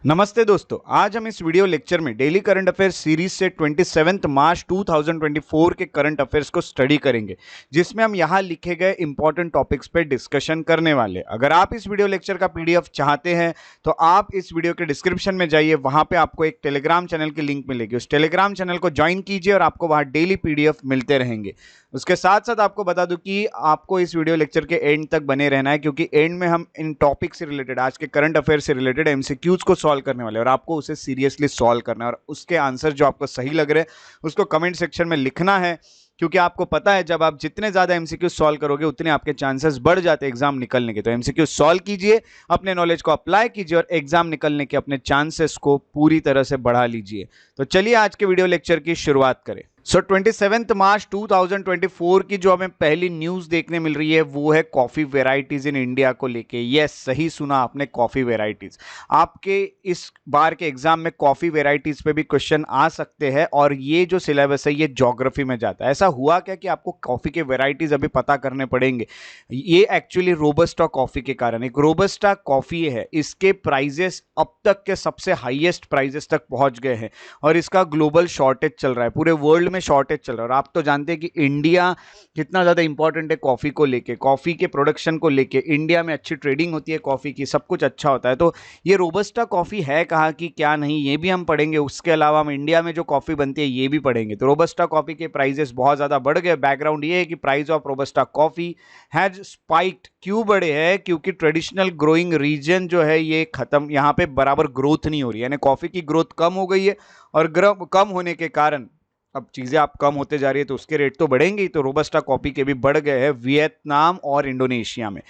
नमस्ते दोस्तों, आज हम इस वीडियो लेक्चर में डेली करंट अफेयर्स सीरीज से 27 मार्च 2024 के करंट अफेयर्स को स्टडी करेंगे, जिसमें हम यहाँ लिखे गए इंपॉर्टेंट टॉपिक्स पे डिस्कशन करने वाले। अगर आप इस वीडियो लेक्चर का पीडीएफ चाहते हैं तो आप इस वीडियो के डिस्क्रिप्शन में जाइए, वहां पे आपको एक टेलीग्राम चैनल की लिंक मिलेगी। उस टेलीग्राम चैनल को ज्वाइन कीजिए और आपको वहां डेली पीडीएफ मिलते रहेंगे। उसके साथ साथ आपको बता दूं कि आपको इस वीडियो लेक्चर के एंड तक बने रहना है, क्योंकि एंड में हम इन टॉपिक से रिलेटेड, आज के करंट अफेयर से रिलेटेड एमसीक्यूज को सॉल्व करने वाले हैं और आपको उसे सीरियसली सॉल्व करना है और उसके आंसर जो आपको सही लग रहे हैं उसको कमेंट सेक्शन में लिखना है, क्योंकि आपको पता है जब आप जितने ज्यादा एमसीक्यू सॉल्व करोगे उतने आपके चांसेस बढ़ जाते हैं एग्जाम निकलने के। तो एमसीक्यू सॉल्व कीजिए, अपने नॉलेज को अप्लाई कीजिए और एग्जाम निकलने के अपने चांसेस को पूरी तरह से बढ़ा लीजिए। तो चलिए आज के वीडियो लेक्चर की शुरुआत करें। 27 मार्च 2024 की जो हमें पहली न्यूज देखने मिल रही है वो है कॉफी वेराइटीज इन इंडिया को लेके। यस, सही सुना आपने, कॉफी वेराइटीज। आपके इस बार के एग्जाम में कॉफी वेराइटीज पे भी क्वेश्चन आ सकते हैं और ये जो सिलेबस है ये ज्योग्राफी में जाता है। ऐसा हुआ क्या कि आपको कॉफी के वेराइटीज अभी पता करने पड़ेंगे। ये एक्चुअली रोबस्टा कॉफी के कारण, एक रोबस्टा कॉफी है, इसके प्राइजेस अब तक के सबसे हाईएस्ट प्राइजेस तक पहुंच गए हैं और इसका ग्लोबल शॉर्टेज चल रहा है, पूरे वर्ल्ड में शॉर्टेज चल रहा है। और आप तो जानते हैं कि इंडिया कितना ज्यादा इंपॉर्टेंट है कॉफी को लेके, कॉफी के प्रोडक्शन को लेके। इंडिया में अच्छी ट्रेडिंग होती है कॉफी की, सब कुछ अच्छा होता है। तो ये रोबस्टा कॉफी है कहाँ की, क्या नहीं, ये भी हम पढ़ेंगे। उसके अलावा हम इंडिया में जो कॉफी बनती है ये भी पढ़ेंगे। तो रोबस्टा कॉफी के प्राइजेस बहुत ज्यादा बढ़ गए। बैकग्राउंड ये है कि price of robusta coffee has spiked. क्यों बढ़े हैं? क्योंकि ट्रेडिशनल ग्रोइंग रीजन जो है ये खत्म, यहाँ पे बराबर ग्रोथ नहीं हो रही है, यानी कॉफी की ग्रोथ कम हो गई है और कम होने के कारण अब चीजें आप कम होते जा रही है तो उसके रेट तो बढ़ेंगे ही। तो रोबस्टा कॉफी के भी बढ़ गए हैं वियतनाम और इंडोनेशिया में।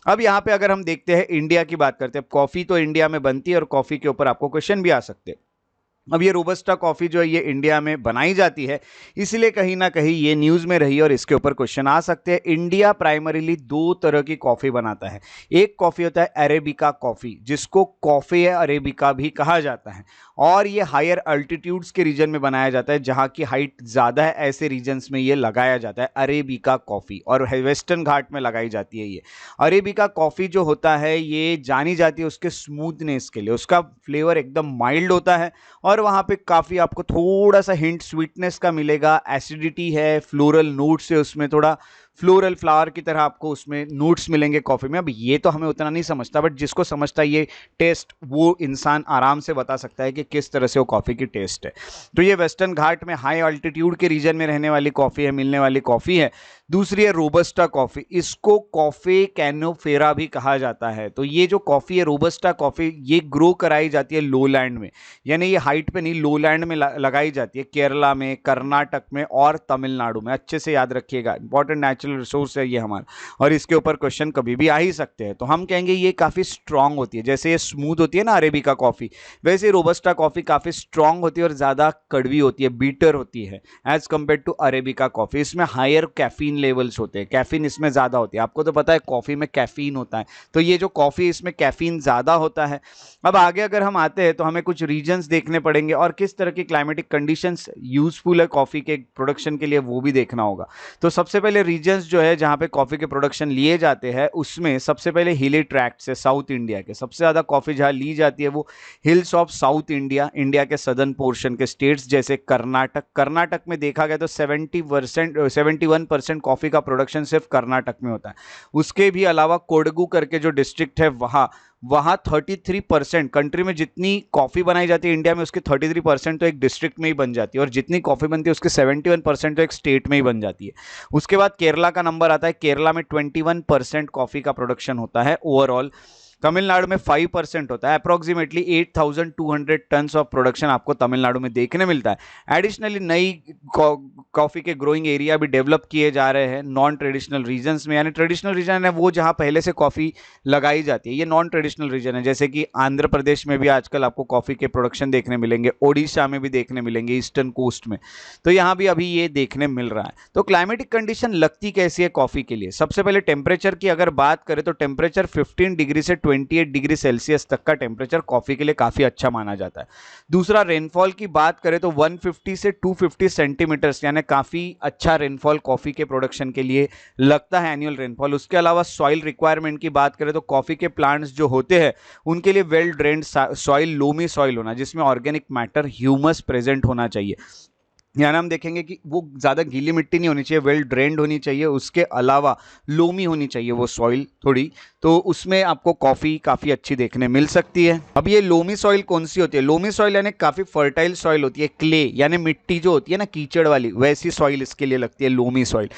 अब यहाँ पे अगर हम देखते हैं, इंडिया की बात करते हैं, कॉफी तो इंडिया में बनती है और कॉफी के ऊपर आपको क्वेश्चन भी आ सकते हैं। अब ये रोबस्टा कॉफी जो है ये इंडिया में बनाई जाती है, इसलिए कहीं ना कहीं ये न्यूज में रही और इसके ऊपर क्वेश्चन आ सकते हैं। इंडिया प्राइमरीली दो तरह की कॉफी बनाता है। एक कॉफी होता है अरेबिका कॉफी, जिसको कॉफी अरेबिका भी कहा जाता है, और ये हायर अल्टीट्यूड्स के रीजन में बनाया जाता है, जहां की हाइट ज्यादा है, ऐसे रीजन्स में ये लगाया जाता है अरेबिका कॉफी, और वेस्टर्न घाट में लगाई जाती है। ये अरेबिका कॉफी जो होता है ये जानी जाती है उसके स्मूथनेस के लिए, उसका फ्लेवर एकदम माइल्ड होता है और वहां पे काफी आपको थोड़ा सा हिंट स्वीटनेस का मिलेगा। एसिडिटी है, फ्लोरल नोट्स है, उसमें थोड़ा फ्लोरल फ्लावर की तरह आपको उसमें नोट्स मिलेंगे कॉफी में। अब ये तो हमें उतना नहीं समझता, बट जिसको समझता है ये टेस्ट, वो इंसान आराम से बता सकता है कि किस तरह से वो कॉफी की टेस्ट है। तो ये वेस्टर्न घाट में हाई अल्टीट्यूड के रीजन में रहने वाली कॉफी है, मिलने वाली कॉफी है। दूसरी है रोबस्टा कॉफी, इसको कॉफी कैनोफेरा भी कहा जाता है। तो ये जो कॉफी है रोबस्टा कॉफी, ये ग्रो कराई जाती है लो लैंड में, यानी ये हाइट पे नहीं, लो लैंड में लगाई जाती है, केरला में, कर्नाटक में और तमिलनाडु में। अच्छे से याद रखिएगा, इंपॉर्टेंट नेचुरल रिसोर्स है ये हमारा, और इसके ऊपर क्वेश्चन कभी भी आ ही सकते हैं। तो हम कहेंगे ये काफी स्ट्रांग होती है, जैसे ये स्मूथ होती है ना अरेबिका कॉफी, वैसे रोबस्टा कॉफी काफी स्ट्रांग होती है और ज्यादा कड़वी होती है, बीटर होती है as compared to arabica coffee. इसमें हायर कैफीन लेवल्स होते हैं, कैफीन इसमें ज्यादा होती है। आपको तो पता है कॉफी में कैफीन होता है, तो ये जो कॉफी इसमें कैफीन ज्यादा होता है। अब आगे अगर हम आते हैं तो हमें कुछ रीजन्स देखने पड़ेंगे और किस तरह की क्लाइमेटिक कंडीशंस यूजफुल है कॉफी के प्रोडक्शन के लिए, वो भी देखना होगा। तो सबसे पहले रीजन्स जो है जहां पे कॉफी के प्रोडक्शन लिए जाते हैं, उसमें सबसे पहले हिली ट्रैक्ट्स है साउथ इंडिया के। सबसे ज्यादा कॉफी जहां ली जाती है वो hills of south India, India के सदर्न पोर्शन के स्टेट्स जैसे कर्नाटक में देखा गया तो 71% कॉफी का प्रोडक्शन सिर्फ कर्नाटक में होता है। उसके भी अलावा कोडगू करके जो डिस्ट्रिक्ट है वहां 33%, कंट्री में जितनी कॉफी बनाई जाती है इंडिया में उसके 33% तो एक डिस्ट्रिक्ट में ही बन जाती है, और जितनी कॉफी बनती है उसके 71% तो एक स्टेट में ही बन जाती है। उसके बाद केरला का नंबर आता है, केरला में 21% कॉफी का प्रोडक्शन होता है ओवरऑल। तमिलनाडु में 5% होता है। अप्रोक्सीमेटली 8200 टन ऑफ प्रोडक्शन आपको तमिलनाडु में देखने मिलता है। एडिशनली नई कॉफी के ग्रोइंग एरिया भी डेवलप किए जा रहे हैं नॉन ट्रेडिशनल रीजन्स में, यानी ट्रेडिशनल रीजन है वो जहां पहले से कॉफी लगाई जाती है, ये नॉन ट्रेडिशनल रीजन है। जैसे कि आंध्र प्रदेश में भी आजकल आपको कॉफी के प्रोडक्शन देखने मिलेंगे, ओडिशा में भी देखने मिलेंगे, ईस्टर्न कोस्ट में, तो यहां भी अभी ये देखने मिल रहा है। तो क्लाइमेटिक कंडीशन लगती कैसी है कॉफी के लिए? सबसे पहले टेम्परेचर की अगर बात करें तो टेम्परेचर 15 डिग्री से 28 डिग्री सेल्सियस तक का टेम्परेचर कॉफ़ी के लिए काफ़ी अच्छा माना जाता है। दूसरा, रेनफॉल की बात करें तो 150 से 250 सेंटीमीटर्स यानी काफ़ी अच्छा रेनफॉल कॉफ़ी के प्रोडक्शन के लिए लगता है, एनुअल रेनफॉल। उसके अलावा सॉइल रिक्वायरमेंट की बात करें तो कॉफ़ी के प्लांट्स जो होते हैं उनके लिए well drained soil, loamy soil होना, जिसमें ऑर्गेनिक मैटर, ह्यूमस प्रेजेंट होना चाहिए। यानी हम देखेंगे कि वो ज़्यादा गीली मिट्टी नहीं होनी चाहिए, वेल ड्रेन्ड होनी चाहिए। उसके अलावा लोमी होनी चाहिए वो सॉइल थोड़ी, तो उसमें आपको कॉफ़ी काफ़ी अच्छी देखने मिल सकती है। अब ये लोमी सॉइल कौन सी होती है? लोमी सॉइल यानी काफ़ी फर्टाइल सॉइल होती है। क्ले यानी मिट्टी जो होती है ना कीचड़ वाली, वैसी सॉइल इसके लिए लगती है लोमी सॉइल।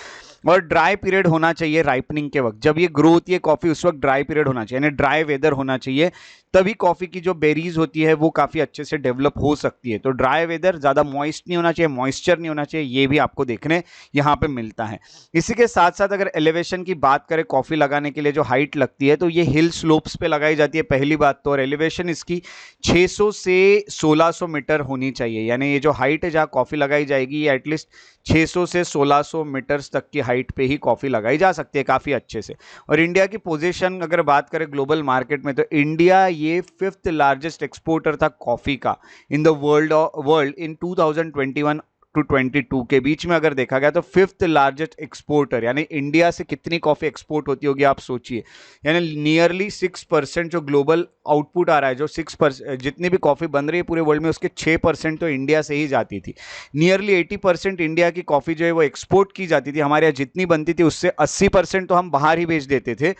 और ड्राई पीरियड होना चाहिए राइपनिंग के वक्त, जब ये ग्रो होती है कॉफ़ी उस वक्त ड्राई पीरियड होना चाहिए, यानी ड्राई वेदर होना चाहिए, तभी कॉफ़ी की जो बेरीज होती है वो काफ़ी अच्छे से डेवलप हो सकती है। तो ड्राई वेदर, ज़्यादा मॉइस्ट नहीं होना चाहिए, मॉइस्चर नहीं होना चाहिए, ये भी आपको देखने यहाँ पे मिलता है। इसी के साथ साथ अगर एलिवेशन की बात करें, कॉफ़ी लगाने के लिए जो हाइट लगती है तो ये हिल स्लोप्स पे लगाई जाती है पहली बात तो, और एलिवेशन इसकी 600 से 1600 मीटर होनी चाहिए। यानी ये जो हाइट है जहाँ कॉफ़ी लगाई जाएगी ये एटलीस्ट 600 से 1600 मीटर्स तक की हाइट पे ही कॉफ़ी लगाई जा सकती है काफ़ी अच्छे से। और इंडिया की पोजीशन अगर बात करें ग्लोबल मार्केट में, तो इंडिया ये 5th लार्जेस्ट एक्सपोर्टर था कॉफ़ी का in the world in 2021 to 22 के बीच में अगर देखा गया तो 5th लार्जेस्ट एक्सपोर्टर। यानी इंडिया से कितनी कॉफ़ी एक्सपोर्ट होती होगी आप सोचिए, यानी नियरली 6% जो ग्लोबल आउटपुट आ रहा है, जो 6% जितनी भी कॉफ़ी बन रही है पूरे वर्ल्ड में उसके 6% तो इंडिया से ही जाती थी। नियरली 80% इंडिया की कॉफ़ी जो है वो एक्सपोर्ट की जाती थी। हमारे यहाँ जितनी बनती थी उससे 80% तो हम बाहर ही भेज देते थे।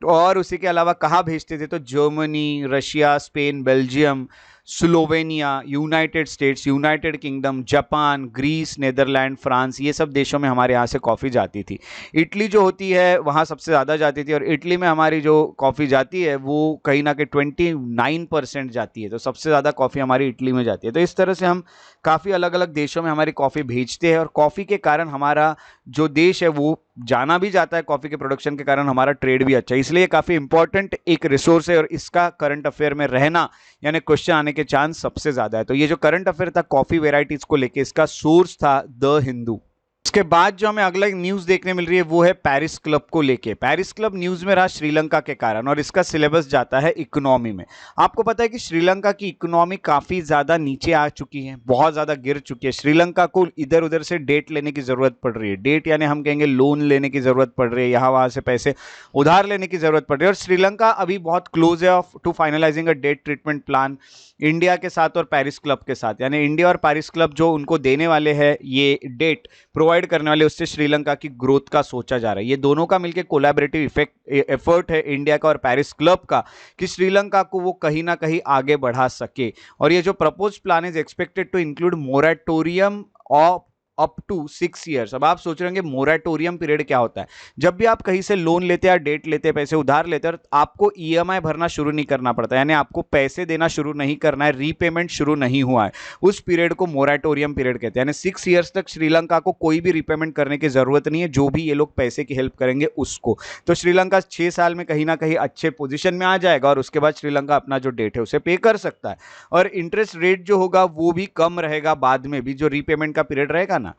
और उसी के अलावा कहाँ भेजते थे? तो Germany, Russia, Spain, Belgium, Slovenia, United States, United Kingdom, Japan, Greece, Netherland, France, ये सब देशों में हमारे यहाँ से कॉफ़ी जाती थी। इटली जो होती है वहाँ सबसे ज़्यादा जाती थी, और इटली में हमारी जो कॉफ़ी जाती है वो कहीं ना कहीं 29% जाती है। तो सबसे ज़्यादा कॉफ़ी हमारी इटली में जाती है। तो इस तरह से हम काफ़ी अलग अलग देशों में हमारी कॉफ़ी भेजते हैं, और कॉफ़ी के कारण हमारा जो देश है वो जाना भी जाता है, कॉफ़ी के प्रोडक्शन के कारण हमारा ट्रेड भी अच्छा है। इसलिए काफ़ी इंपॉर्टेंट एक रिसोर्स है, और इसका करंट अफेयर में रहना यानी क्वेश्चन आने के चांस सबसे ज़्यादा है। तो ये जो करंट अफेयर था कॉफ़ी वेराइटीज़ को लेके, इसका सोर्स था द हिंदू। उसके बाद जो हमें अगला न्यूज़ देखने मिल रही है वो है पेरिस क्लब को लेके। पेरिस क्लब न्यूज़ में रहा श्रीलंका के कारण, और इसका सिलेबस जाता है इकोनॉमी में। आपको पता है कि श्रीलंका की इकोनॉमी काफ़ी ज़्यादा नीचे आ चुकी है, बहुत ज़्यादा गिर चुकी है। श्रीलंका को इधर उधर से डेट लेने की ज़रूरत पड़ रही है। डेट यानी हम कहेंगे लोन लेने की ज़रूरत पड़ रही है, यहाँ वहाँ से पैसे उधार लेने की ज़रूरत पड़ रही है। और श्रीलंका अभी बहुत क्लोज है to finalising a debt treatment plan India के साथ और पेरिस क्लब के साथ। यानी इंडिया और पेरिस क्लब जो उनको देने वाले हैं ये डेट प्रोवाइड करने वाले, उससे श्रीलंका की ग्रोथ का सोचा जा रहा है। ये दोनों का मिलकर कोलैबोरेटिव एफर्ट है इंडिया का और पेरिस क्लब का, कि श्रीलंका को वो कहीं ना कहीं आगे बढ़ा सके। और ये जो propose plan is expected to include moratorium of up to 6 years. अब आप सोच रहे होंगे मोरेटोरियम पीरियड क्या होता है? जब भी आप कहीं से लोन लेते हैं, डेट लेते हैं, पैसे उधार लेते हैं, आपको ईएमआई भरना शुरू नहीं करना पड़ता, यानी आपको पैसे देना शुरू नहीं करना है, रीपेमेंट शुरू नहीं हुआ है, उस पीरियड को मोरेटोरियम पीरियड कहते हैं। यानी 6 ईयर्स तक श्रीलंका को कोई भी रीपेमेंट करने की जरूरत नहीं है, जो भी ये लोग पैसे की हेल्प करेंगे उसको। तो श्रीलंका 6 साल में कहीं ना कहीं अच्छे पोजिशन में आ जाएगा, और उसके बाद श्रीलंका अपना जो डेट है उसे पे कर सकता है। और इंटरेस्ट रेट जो होगा वो भी कम रहेगा बाद में भी, जो रीपेमेंट का पीरियड रहेगा ना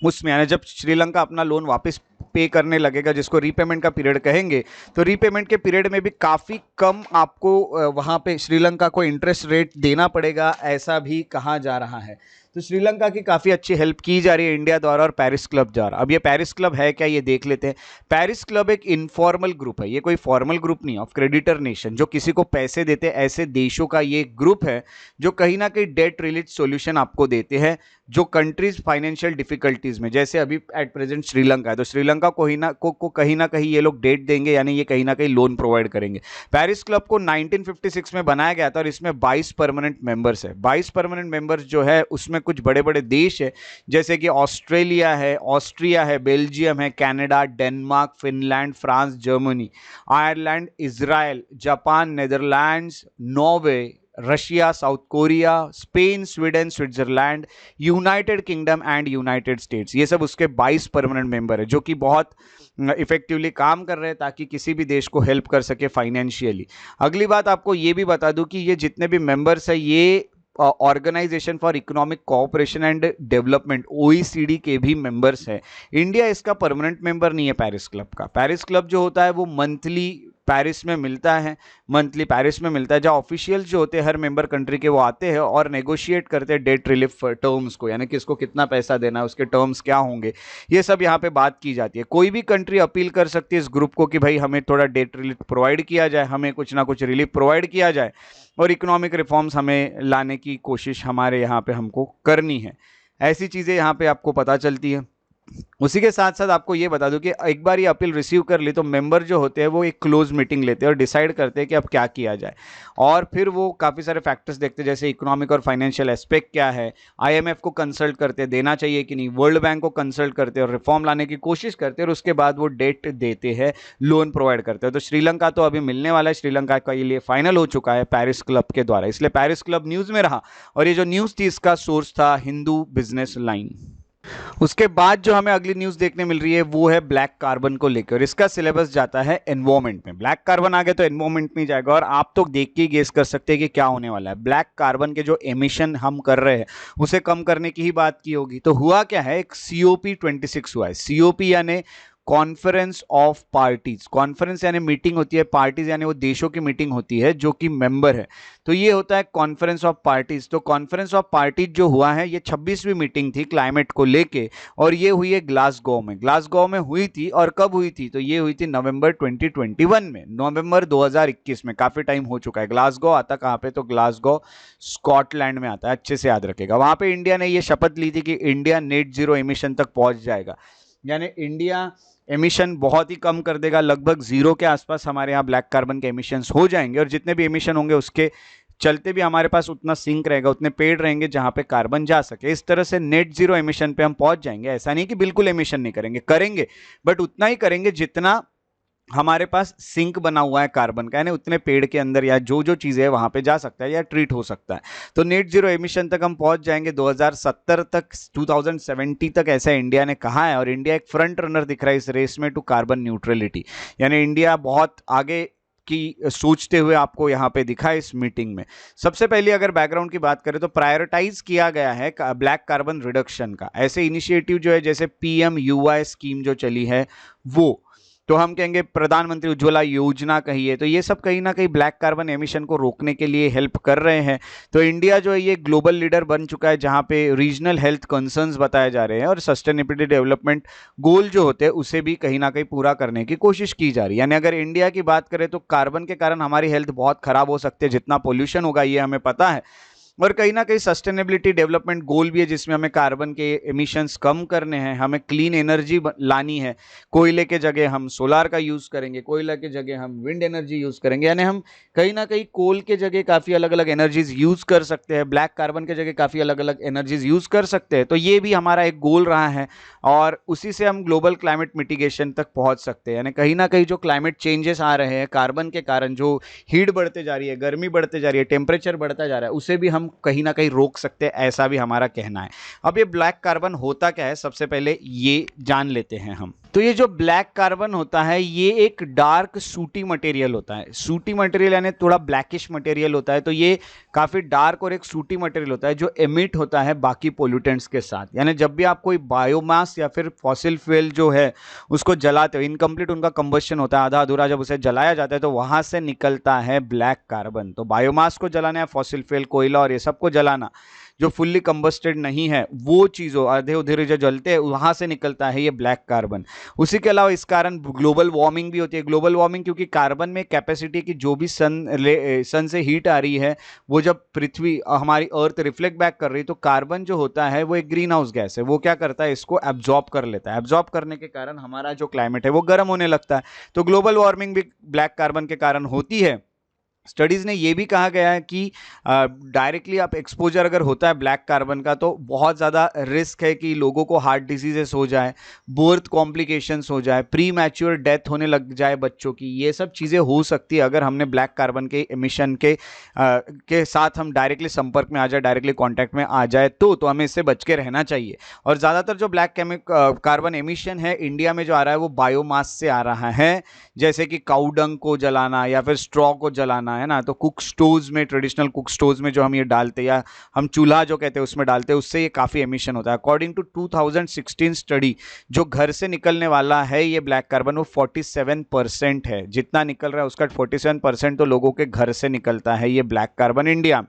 उसमें। यानी जब श्रीलंका अपना लोन वापस पे करने लगेगा, जिसको रीपेमेंट का पीरियड कहेंगे, तो रीपेमेंट के पीरियड में भी काफ़ी कम आपको वहाँ पे श्रीलंका को इंटरेस्ट रेट देना पड़ेगा, ऐसा भी कहा जा रहा है। तो श्रीलंका की काफ़ी अच्छी हेल्प की जा रही है इंडिया द्वारा और पेरिस क्लब द्वारा। अब ये पेरिस क्लब है क्या, ये देख लेते हैं। पेरिस क्लब एक इनफॉर्मल ग्रुप है, ये कोई फॉर्मल ग्रुप नहीं, ऑफ क्रेडिटर नेशन, जो किसी को पैसे देते हैं ऐसे देशों का ये ग्रुप है, जो कहीं ना कहीं डेट रिलेटेड सॉल्यूशन आपको देते हैं, जो कंट्रीज फाइनेंशियल डिफिकल्टीज में, जैसे अभी एट प्रेजेंट श्रीलंका है, तो श्रीलंका को कहीं ना कहीं ये लोग डेट देंगे, यानी ये कहीं ना कहीं लोन प्रोवाइड करेंगे। पेरिस क्लब को 1956 में बनाया गया था, और इसमें 22 परमानेंट मेंबर्स है। 22 परमानेंट मेंबर्स जो है उसमें कुछ बड़े बड़े देश है, जैसे कि ऑस्ट्रेलिया है, ऑस्ट्रिया है, बेल्जियम है, Canada, Denmark, Finland, France, Germany, Ireland, Israel, Japan, Netherlands, Norway, Russia, south Korea, Spain, Sweden, Switzerland, United kingdom and United states. ये सब उसके 22 परमानेंट मेंबर है, जो कि बहुत इफेक्टिवली काम कर रहे हैं ताकि किसी भी देश को हेल्प कर सके फाइनेंशियली। अगली बात आपको ये भी बता दूं कि ये जितने भी मेंबर्स है ये organisation for economic cooperation and development OECD के भी मेंबर्स है। इंडिया इसका परमानेंट मेंबर नहीं है पेरिस क्लब का। पेरिस क्लब जो होता है वो मंथली पेरिस में मिलता है, मंथली पेरिस में मिलता है, जहाँ ऑफिशियल्स जो होते हैं हर मेंबर कंट्री के वो आते हैं और नेगोशिएट करते हैं डेट रिलीफ टर्म्स को, यानी किसको कितना पैसा देना है, उसके टर्म्स क्या होंगे, ये सब यहाँ पे बात की जाती है। कोई भी कंट्री अपील कर सकती है इस ग्रुप को कि भाई हमें थोड़ा डेट रिलीफ प्रोवाइड किया जाए, हमें कुछ ना कुछ रिलीफ प्रोवाइड किया जाए और इकोनॉमिक रिफॉर्म्स हमें लाने की कोशिश हमारे यहाँ पे हमको करनी है। ऐसी चीज़ें यहाँ पे आपको पता चलती है। उसी के साथ साथ आपको ये बता दूं कि एक बार ये अपील रिसीव कर ली तो मेंबर जो होते हैं वो एक क्लोज मीटिंग लेते हैं और डिसाइड करते हैं कि अब क्या किया जाए, और फिर वो काफ़ी सारे फैक्टर्स देखते हैं, जैसे इकोनॉमिक और फाइनेंशियल एस्पेक्ट क्या है, आईएमएफ को कंसल्ट करते हैं देना चाहिए कि नहीं, वर्ल्ड बैंक को कंसल्ट करते हैं और रिफॉर्म लाने की कोशिश करते हैं और उसके बाद वो डेट देते हैं, लोन प्रोवाइड करते हैं। तो श्रीलंका तो अभी मिलने वाला है, श्रीलंका का ये लिए फाइनल हो चुका है पेरिस क्लब के द्वारा, इसलिए पेरिस क्लब न्यूज़ में रहा और ये जो न्यूज़ थी इसका सोर्स था हिंदू बिजनेस लाइन। उसके बाद जो हमें अगली न्यूज़ देखने मिल रही है वो है ब्लैक कार्बन को लेकर, इसका सिलेबस जाता है एनवायरमेंट में। ब्लैक कार्बन आ गया तो एनवायरमेंट में जाएगा और आप तो देख के ही गेस कर सकते हैं कि क्या होने वाला है। ब्लैक कार्बन के जो एमिशन हम कर रहे हैं उसे कम करने की ही बात की होगी। तो हुआ क्या है, एक COP26 हुआ है। COP यानी कॉन्फ्रेंस ऑफ पार्टीज, कॉन्फ्रेंस यानी मीटिंग होती है, पार्टीज यानी वो देशों की मीटिंग होती है जो कि मेंबर है, तो ये होता है कॉन्फ्रेंस ऑफ पार्टीज। तो कॉन्फ्रेंस ऑफ पार्टीज जो हुआ है ये 26वीं मीटिंग थी क्लाइमेट को लेके और ये हुई है ग्लासगो में। ग्लासगो में हुई थी और कब हुई थी, तो ये हुई थी नवंबर 2021 में, नवंबर 2021 में, काफी टाइम हो चुका है। ग्लासगो आता कहाँ पे, तो ग्लासगो स्कॉटलैंड में आता है, अच्छे से याद रखेगा। वहां पे इंडिया ने ये शपथ ली थी कि इंडिया नेट जीरो एमिशन तक पहुंच जाएगा, यानी इंडिया एमिशन बहुत ही कम कर देगा, लगभग जीरो के आसपास हमारे यहाँ ब्लैक कार्बन के एमिशंस हो जाएंगे और जितने भी एमिशन होंगे उसके चलते भी हमारे पास उतना सिंक रहेगा, उतने पेड़ रहेंगे जहां पे कार्बन जा सके। इस तरह से नेट जीरो एमिशन पे हम पहुंच जाएंगे। ऐसा नहीं कि बिल्कुल एमिशन नहीं करेंगे बट उतना ही करेंगे जितना हमारे पास सिंक बना हुआ है कार्बन का, यानी उतने पेड़ के अंदर या जो जो चीज़ें है वहाँ पे जा सकता है या ट्रीट हो सकता है। तो नेट जीरो एमिशन तक हम पहुँच जाएंगे 2070 तक, 2070 तक ऐसा इंडिया ने कहा है और इंडिया एक फ्रंट रनर दिख रहा है इस रेस में टू कार्बन न्यूट्रलिटी, यानी इंडिया बहुत आगे की सोचते हुए आपको यहाँ पे दिखा इस मीटिंग में। सबसे पहले अगर बैकग्राउंड की बात करें तो प्रायोरिटाइज किया गया है ब्लैक कार्बन रिडक्शन का। ऐसे इनिशिएटिव जो है जैसे PMUY स्कीम जो चली है वो, तो हम कहेंगे प्रधानमंत्री उज्ज्वला योजना कहिए, तो ये सब कहीं ना कहीं ब्लैक कार्बन एमिशन को रोकने के लिए हेल्प कर रहे हैं। तो इंडिया जो है ये ग्लोबल लीडर बन चुका है जहां पे रीजनल हेल्थ कंसर्न्स बताए जा रहे हैं और सस्टेनेबिलिटी डेवलपमेंट गोल जो होते हैं उसे भी कहीं ना कहीं पूरा करने की कोशिश की जा रही है। यानी अगर इंडिया की बात करें तो कार्बन के कारण हमारी हेल्थ बहुत खराब हो सकती है, जितना पोल्यूशन होगा ये हमें पता है, और कहीं ना कहीं सस्टेनेबिलिटी डेवलपमेंट गोल भी है जिसमें हमें कार्बन के एमिशंस कम करने हैं, हमें क्लीन एनर्जी लानी है। कोयले के जगह हम सोलार का यूज़ करेंगे, कोयला के जगह हम विंड एनर्जी यूज़ करेंगे, यानी हम कहीं ना कहीं कोल के जगह काफ़ी अलग अलग एनर्जीज यूज़ कर सकते हैं, ब्लैक कार्बन के जगह काफ़ी अलग अलग एनर्जीज यूज़ कर सकते हैं। तो ये भी हमारा एक गोल रहा है और उसी से हम ग्लोबल क्लाइमेट मिटिगेशन तक पहुँच सकते हैं। यानी कहीं ना कहीं जो क्लाइमेट चेंजेस आ रहे हैं कार्बन के कारण, जो हीट बढ़ते जा रही है, गर्मी बढ़ते जा रही है, टेम्परेचर बढ़ता जा रहा है, उसे भी हम कहीं ना कहीं रोक सकते हैं, ऐसा भी हमारा कहना है। अब ये ब्लैक कार्बन होता क्या है, सबसे पहले ये जान लेते हैं हम। तो ये जो ब्लैक कार्बन होता है ये एक डार्क सूटी मटेरियल होता है। सूटी मटेरियल यानी थोड़ा ब्लैकिश मटेरियल होता है, तो ये काफ़ी डार्क और एक सूटी मटेरियल होता है जो एमिट होता है बाकी पोल्यूटेंट्स के साथ। यानी जब भी आप कोई बायोमास या फिर फॉसिल फ्यूल जो है उसको जलाते हो, इनकम्प्लीट उनका कंबशन होता है, आधा अधूरा, जब उसे जलाया जाता है तो वहाँ से निकलता है ब्लैक कार्बन। तो बायोमास को जलाना है, फॉसिल फ्यूल, कोयला और ये सब को जलाना, जो फुल्ली कंबस्टेड नहीं है वो चीज़ों आधे उधेरे जो जलते हैं वहाँ से निकलता है ये ब्लैक कार्बन। उसी के अलावा इस कारण ग्लोबल वार्मिंग भी होती है। ग्लोबल वार्मिंग क्योंकि कार्बन में कैपेसिटी की जो भी सन से हीट आ रही है वो जब पृथ्वी हमारी अर्थ रिफ्लेक्ट बैक कर रही है तो कार्बन जो होता है वो एक ग्रीन हाउस गैस है, वो क्या करता है इसको एब्जॉर्ब कर लेता है। एब्जॉर्ब करने के कारण हमारा जो क्लाइमेट है वो गर्म होने लगता है। तो ग्लोबल वार्मिंग भी ब्लैक कार्बन के कारण होती है। स्टडीज़ ने ये भी कहा गया है कि डायरेक्टली आप एक्सपोजर अगर होता है ब्लैक कार्बन का तो बहुत ज़्यादा रिस्क है कि लोगों को हार्ट डिजीजेस हो जाए, बर्थ कॉम्प्लिकेशंस हो जाए, प्री मैच्योर डेथ होने लग जाए बच्चों की। ये सब चीज़ें हो सकती है अगर हमने ब्लैक कार्बन के एमिशन के साथ हम डायरेक्टली संपर्क में आ जाए, डायरेक्टली कॉन्टैक्ट में आ जाए तो हमें इससे बच के रहना चाहिए। और ज़्यादातर जो ब्लैक कार्बन एमिशन है इंडिया में जो आ रहा है वो बायोमास से आ रहा है, जैसे कि काऊ डंग को जलाना या फिर स्ट्रॉ को जलाना है ना, तो कुक स्टोव्स में, ट्रेडिशनल कुक स्टोव्स में जो हम ये डालते हैं या हम चूल्हा जो कहते हैं उसमें डालते हैं, उससे ये काफ़ी एमिशन होता है। अकॉर्डिंग टू 2016 स्टडी, जो घर से निकलने वाला है ये ब्लैक कार्बन, वो 47% है। जितना निकल रहा है उसका 47% तो लोगों के घर से निकलता है ये ब्लैक कार्बन इंडिया में।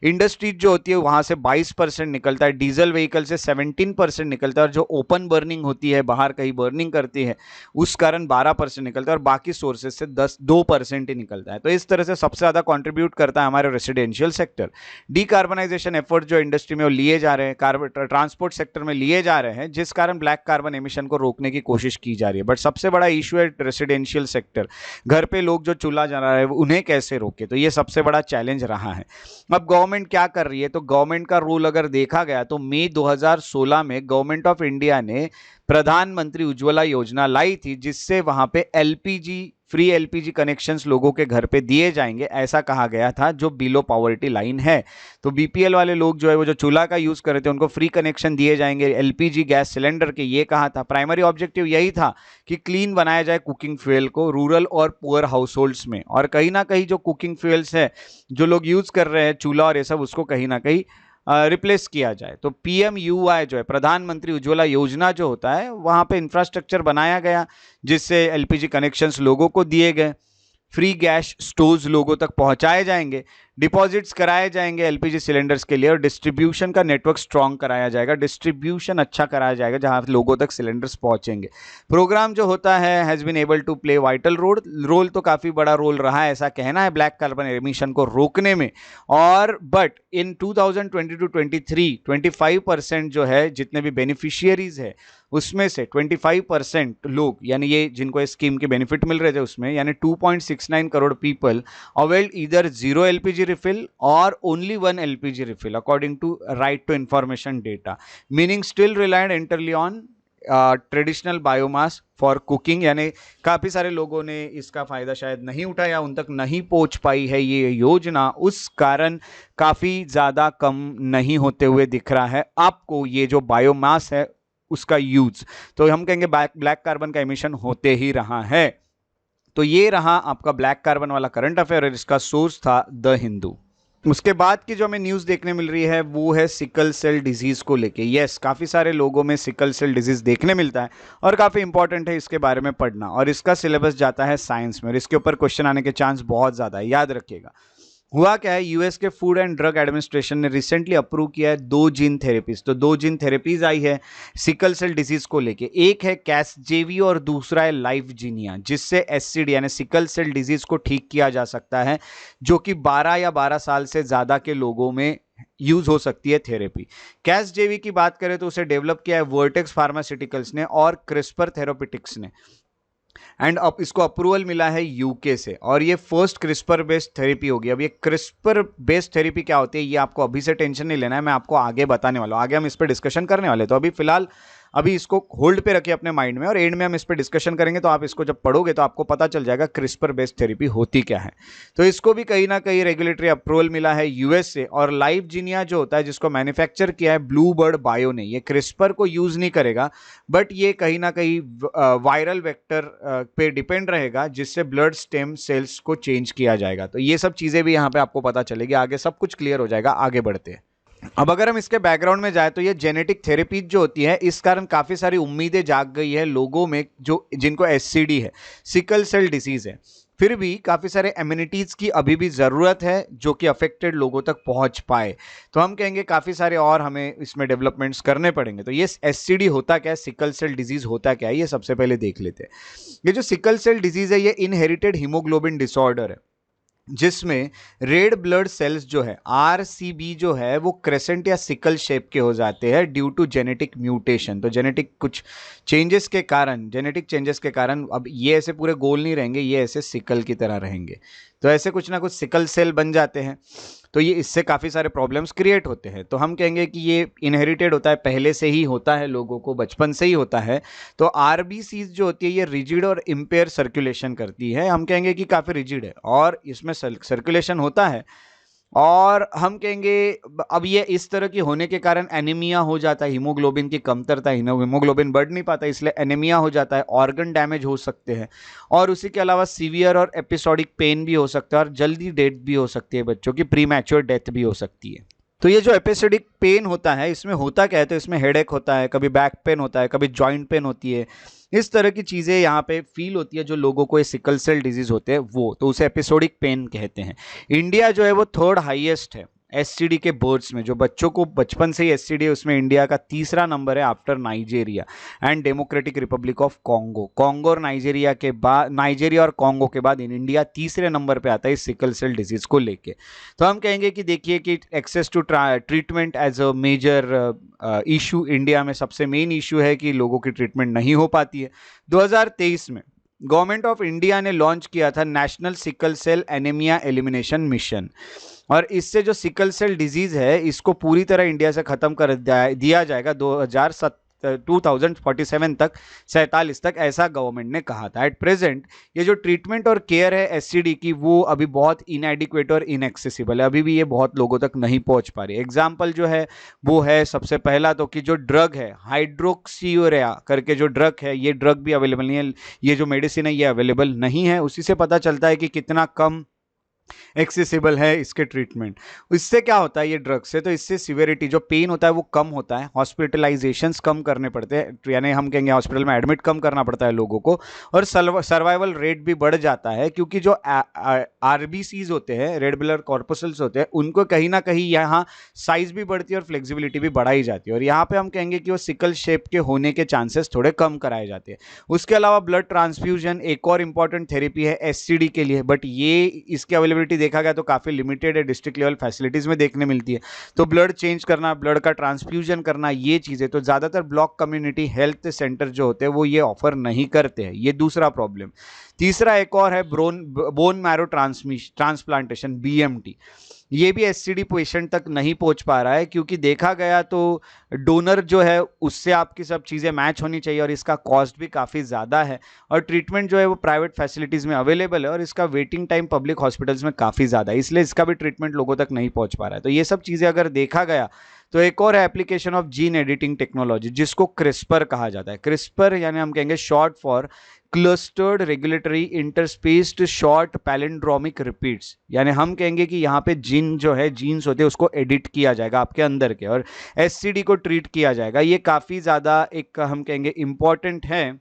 इंडस्ट्रीज जो होती है वहाँ से 22% निकलता है, डीजल व्हीकल से 17% निकलता है, और जो ओपन बर्निंग होती है, बाहर कहीं बर्निंग करती है, उस कारण 12% निकलता है, और बाकी सोर्सेज से 2% ही निकलता है। तो इस तरह से सबसे ज़्यादा कंट्रीब्यूट करता है हमारे रेसिडेंशियल सेक्टर। डीकार्बनाइजेशन एफर्ट जो इंडस्ट्री में वो लिए जा रहे हैं, ट्रांसपोर्ट सेक्टर में लिए जा रहे हैं, जिस कारण ब्लैक कार्बन एमिशन को रोकने की कोशिश की जा रही है। बट सबसे बड़ा इशू है रेसिडेंशियल सेक्टर, घर पे लोग जो चूल्हा जला रहे हैं उन्हें कैसे रोके, तो ये सबसे बड़ा चैलेंज रहा है। अब गवर्नमेंट क्या कर रही है, तो गवर्नमेंट का रोल अगर देखा गया तो मई 2016 में गवर्नमेंट ऑफ इंडिया ने प्रधानमंत्री उज्ज्वला योजना लाई थी, जिससे वहां पे एलपीजी, फ्री एलपीजी कनेक्शंस लोगों के घर पे दिए जाएंगे, ऐसा कहा गया था, जो बिलो पॉवर्टी लाइन है। तो बीपीएल वाले लोग जो है वो जो चूल्हा का यूज कर रहे थे उनको फ्री कनेक्शन दिए जाएंगे एलपीजी गैस सिलेंडर के, ये कहा था। प्राइमरी ऑब्जेक्टिव यही था कि क्लीन बनाया जाए कुकिंग फ्यूल को रूरल और पुअर हाउस में, और कहीं ना कहीं जो कुकिंग फ्यूल्स है जो लोग यूज कर रहे हैं चूल्हा और ये सब, उसको कहीं ना कहीं रिप्लेस किया जाए। तो पीएमयूआई जो है, प्रधानमंत्री उज्ज्वला योजना जो होता है, वहां पे इंफ्रास्ट्रक्चर बनाया गया जिससे एलपीजी कनेक्शंस लोगों को दिए गए, फ्री गैस स्टोव्स लोगों तक पहुंचाए जाएंगे, डिपॉजिट्स कराए जाएंगे एलपीजी सिलेंडर्स के लिए, और डिस्ट्रीब्यूशन का नेटवर्क स्ट्रांग कराया जाएगा, डिस्ट्रीब्यूशन अच्छा कराया जाएगा जहां लोगों तक सिलेंडर्स पहुंचेंगे। प्रोग्राम जो होता है has been able to play vital role, तो काफ़ी बड़ा रोल रहा है ऐसा कहना है ब्लैक कार्बन एमिशन को रोकने में। और बट इन 2022-23 25% जो है जितने भी बेनिफिशियरीज है उसमें से 25% लोग, यानी ये जिनको इस स्कीम के बेनिफिट मिल रहे थे उसमें, यानी 2.69 crore people availed either zero LPG refill और only 1 LPG refill according to right to information data, meaning still relied entirely on traditional biomass for cooking. यानी काफ़ी सारे लोगों ने इसका फ़ायदा शायद नहीं उठाया, उन तक नहीं पहुंच पाई है ये योजना, उस कारण काफ़ी ज़्यादा कम नहीं होते हुए दिख रहा है आपको ये जो बायोमास है उसका यूज। तो हम कहेंगे ब्लैक कार्बन का एमिशन होते ही रहा है। तो ये रहा आपका ब्लैक कार्बन वाला करंट अफेयर, और इसका सोर्स था द हिंदू। उसके बाद की जो हमें न्यूज़ देखने मिल रही है वो है सिकल सेल डिजीज़ को लेके। यस, काफ़ी सारे लोगों में सिकल सेल डिजीज़ देखने मिलता है और काफ़ी इंपॉर्टेंट है इसके बारे में पढ़ना, और इसका सिलेबस जाता है साइंस में, और इसके ऊपर क्वेश्चन आने के चांस बहुत ज़्यादा है, याद रखिएगा। हुआ क्या है, यूएस के फूड एंड ड्रग एडमिनिस्ट्रेशन ने रिसेंटली अप्रूव किया है 2 जीन थेरेपीज। तो 2 जीन थेरेपीज आई है सिकल सेल डिजीज को लेके, एक है कैसजेवी और दूसरा है लाइफजीनिया, जिससे एससीडी यानी सिकल सेल डिजीज को ठीक किया जा सकता है, जो कि 12 या 12 साल से ज़्यादा के लोगों में यूज हो सकती है थेरेपी। कैसजेवी की बात करें तो उसे डेवलप किया है वर्टेक्स फार्मास्यूटिकल्स ने और क्रिस्पर थेरापेटिक्स ने, एंड अब इसको अप्रूवल मिला है यूके से, और ये फर्स्ट क्रिस्पर बेस्ड थेरेपी होगी। अब ये क्रिस्पर बेस्ड थेरेपी क्या होती है ये आपको अभी से टेंशन नहीं लेना है, मैं आपको आगे बताने वाला हूँ, आगे हम इस पर डिस्कशन करने वाले। तो अभी फिलहाल अभी इसको होल्ड पे रखिए अपने माइंड में, और एंड में हम इस पर डिस्कशन करेंगे, तो आप इसको जब पढ़ोगे तो आपको पता चल जाएगा क्रिस्पर बेस्ड थेरेपी होती क्या है। तो इसको भी कहीं ना कहीं रेगुलेटरी अप्रूवल मिला है यूएस से। और लाइफजीनिया जो होता है जिसको मैन्युफैक्चर किया है ब्लू बर्ड बायो ने, ये क्रिस्पर को यूज नहीं करेगा, बट ये कहीं ना कहीं वायरल वेक्टर पे डिपेंड रहेगा, जिससे ब्लड स्टेम सेल्स को चेंज किया जाएगा। तो ये सब चीजें भी यहाँ पे आपको पता चलेगी, आगे सब कुछ क्लियर हो जाएगा। आगे बढ़ते हैं। अब अगर हम इसके बैकग्राउंड में जाए तो ये जेनेटिक थेरेपीज जो होती है, इस कारण काफ़ी सारी उम्मीदें जाग गई है लोगों में जो जिनको एससीडी है, सिकल सेल डिसीज है। फिर भी काफ़ी सारे एम्यूनिटीज़ की अभी भी ज़रूरत है जो कि अफेक्टेड लोगों तक पहुंच पाए। तो हम कहेंगे काफ़ी सारे और हमें इसमें डेवलपमेंट्स करने पड़ेंगे। तो ये एससीडी होता क्या है, सिकल सेल डिजीज़ होता क्या है, ये सबसे पहले देख लेते हैं। ये जो सिकल सेल डिजीज़ है ये इनहेरिटेड हीमोग्लोबिन डिसऑर्डर है, जिसमें रेड ब्लड सेल्स जो है आरसीबी जो है वो क्रेसेंट या सिकल शेप के हो जाते हैं ड्यू टू जेनेटिक म्यूटेशन। तो जेनेटिक कुछ चेंजेस के कारण, जेनेटिक चेंजेस के कारण अब ये ऐसे पूरे गोल नहीं रहेंगे, ये ऐसे सिकल की तरह रहेंगे। तो ऐसे कुछ ना कुछ सिकल सेल बन जाते हैं, तो ये इससे काफ़ी सारे प्रॉब्लम्स क्रिएट होते हैं। तो हम कहेंगे कि ये इनहेरिटेड होता है, पहले से ही होता है, लोगों को बचपन से ही होता है। तो आरबीसीज जो होती है ये रिजिड और इम्पेयर सर्कुलेशन करती है, हम कहेंगे कि काफ़ी रिजिड है और इसमें सर्कुलेशन होता है, और हम कहेंगे अब ये इस तरह की होने के कारण एनीमिया हो जाता है, हीमोग्लोबिन की कमतरता, हीमोग्लोबिन बढ़ नहीं पाता, इसलिए एनीमिया हो जाता है, ऑर्गन डैमेज हो सकते हैं, और उसी के अलावा सीवियर और एपिसोडिक पेन भी हो सकता है, और जल्दी डेथ भी हो सकती है, बच्चों की प्री मैच्योर डेथ भी हो सकती है। तो ये जो एपिसोडिक पेन होता है, इसमें होता क्या है, तो इसमें हेडेक होता है, कभी बैक पेन होता है, कभी जॉइंट पेन होती है, इस तरह की चीज़ें यहाँ पे फील होती है जो लोगों को ये सिकल सेल डिजीज होते हैं वो, तो उसे एपिसोडिक पेन कहते हैं। इंडिया जो है वो थर्ड हाईएस्ट है एससीडी के बोर्ड्स में, जो बच्चों को बचपन से ही एससीडी है उसमें इंडिया का तीसरा नंबर है after Nigeria and democratic Republic of Congo. Congo और नाइजेरिया के बाद, नाइजेरिया और कॉन्गो के बाद इन इंडिया तीसरे नंबर पे आता है इस सिकल सेल डिजीज को लेके। तो हम कहेंगे कि देखिए कि access to treatment as a major issue, India में सबसे मेन इशू है कि लोगों की ट्रीटमेंट नहीं हो पाती है। 2023 में गवर्नमेंट ऑफ इंडिया ने लॉन्च किया था national sickle cell anaemia elimination mission, और इससे जो सिकल सेल डिजीज है इसको पूरी तरह इंडिया से खत्म कर दिया जाएगा 2047 तक, 47 तक, ऐसा गवर्नमेंट ने कहा था। एट प्रेजेंट ये जो ट्रीटमेंट और केयर है एससीडी की वो अभी बहुत इनएडिक्वेट और इनएक्सेसिबल है, अभी भी ये बहुत लोगों तक नहीं पहुंच पा रही। एग्जाम्पल जो है वो है सबसे पहला तो कि जो ड्रग है हाइड्रोक्सीयूरिया करके जो ड्रग है, ये ड्रग भी अवेलेबल नहीं है, ये जो मेडिसिन है ये अवेलेबल नहीं है। उसी से पता चलता है कि कितना कम एक्सेसिबल है इसके ट्रीटमेंट। इससे क्या होता है ये ड्रग से, तो इससे सिवियरिटी जो पेन होता है वो कम होता है, हॉस्पिटलाइजेशंस कम करने पड़ते हैं, यानी हम कहेंगे हॉस्पिटल में एडमिट कम करना पड़ता है लोगों को, और सर्वाइवल रेट भी बढ़ जाता है, क्योंकि जो आरबीसीज होते हैं, रेड ब्लड कॉर्पसल्स होते हैं, उनको कहीं ना कहीं यहाँ साइज भी बढ़ती है और फ्लेक्सिबिलिटी भी बढ़ाई जाती है, और यहाँ पे हम कहेंगे कि वो सिकल शेप के होने के चांसेस थोड़े कम कराए जाते हैं। उसके अलावा ब्लड ट्रांसफ्यूजन एक और इंपॉर्टेंट थेरेपी है एससीडी के लिए, बट ये इसकी अवेलेबिलिटी देखा गया तो काफ़ी लिमिटेड है, डिस्ट्रिक्ट लेवल फैसिलिटीज़ में देखने मिलती है। तो ब्लड चेंज करना, ब्लड का ट्रांसफ्यूजन करना, ये चीज़ें तो ज़्यादातर ब्लॉक कम्युनिटी हेल्थ सेंटर जो होते हैं वो ये ऑफर नहीं करते हैं, ये दूसरा प्रॉब्लम। तीसरा एक और है बोन मैरो ट्रांसप्लांटेशन, बीएमटी। ये भी एससीडी पेशेंट तक नहीं पहुंच पा रहा है, क्योंकि देखा गया तो डोनर जो है उससे आपकी सब चीज़ें मैच होनी चाहिए, और इसका कॉस्ट भी काफ़ी ज़्यादा है, और ट्रीटमेंट जो है वो प्राइवेट फैसिलिटीज़ में अवेलेबल है, और इसका वेटिंग टाइम पब्लिक हॉस्पिटल्स में काफ़ी ज़्यादा है, इसलिए इसका भी ट्रीटमेंट लोगों तक नहीं पहुंच पा रहा है। तो ये सब चीज़ें अगर देखा गया तो एक और application of gene editing technology, जिसको क्रिस्पर कहा जाता है। क्रिस्पर यानी हम कहेंगे short for clustered regulatory interspaced short palindromic repeats, यानी हम कहेंगे कि यहाँ पे जीन जो है, जीन्स होते हैं उसको एडिट किया जाएगा आपके अंदर के, और एससीडी को ट्रीट किया जाएगा। ये काफ़ी ज़्यादा एक हम कहेंगे इम्पॉर्टेंट है